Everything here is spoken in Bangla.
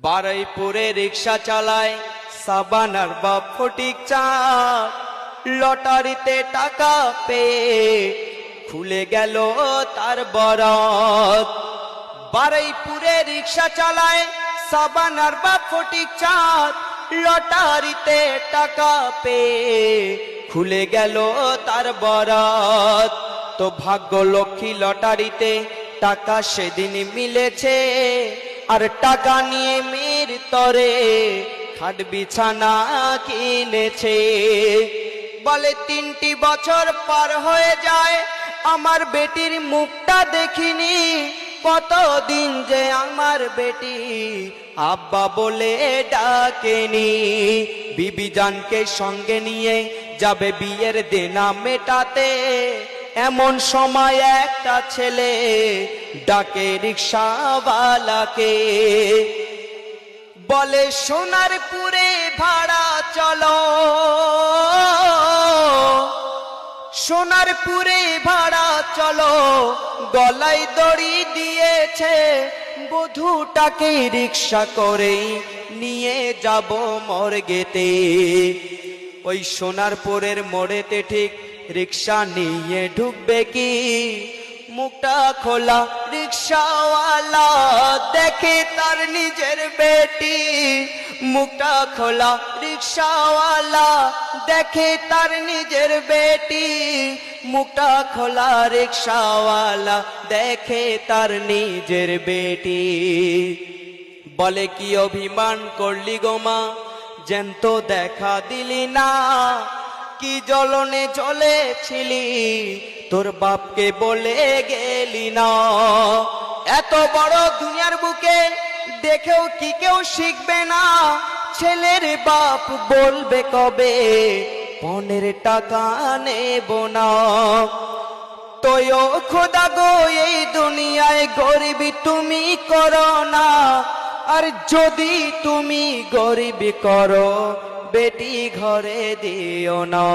বারুইপুরে রিক্সা চালায় সাবানার বাপ ফটিক চাঁদ। লটারিতে টাকা পেয়ে খুলে গেল তার বরাত। বারুইপুরে রিক্সা চালায় সাবানার বাপ ফটিক চাঁদ। লটারিতে টাকা পেয়ে খুলে গেল তার বরাত। তো ভাগ্য লক্ষ্মী লটারিতে টাকা সেদিন মিলেছে, আর টাকা নিয়ে মেয়ের তরে খাট বিছানা কিনেছে। বলে 3টি বছর পার হয়ে যায় আমার বেটির মুখটা দেখিনি, কতদিন যে আমার বেটি আব্বা বলে ডাকেনি। বিবি জানকে সঙ্গে নিয়ে যাবে বিয়ের দেনা মেটাতে, এমন সময় একটা ছেলে ডাকে রিক্সাওয়ালাকে। বলে সোনারপুরে ভাড়া চলো, সোনারপুরে ভাড়া চলো। গলায় দড়ি দিয়েছে, বধূটাকে রিক্সা করে নিয়ে যাব মর্গেতে। ওই সোনারপুরের মোড়েতে ঠিক রিক্সা নিয়ে ঢুকবে কি, মুখটা খোলা রিক্সাওয়ালা দেখে তার নিজের বেটি। মুখটা খোলা রিক্সাওয়ালা দেখে তার নিজের বেটি। মুখটা খোলা রিক্সাওয়ালা দেখে তার নিজের বেটি। বলে কি অভিমান করলি গো মা, জ্যান্ত দেখা দিলি না। কি জ্বলনে জ্বলেছিলি, তোর বাপকে বলে গেলি না। এত বড় দুনিয়ার বুকে দেখেও কি কেউ শিখবে না। ছেলের বাপ বলবে কবে পনের টাকা নেব না। তোয়ো খোদা গো এই দুনিয়ায় গরিবি তুমি করো না, আর যদি তুমি গরিবি করো বেটি ঘরে দিও না।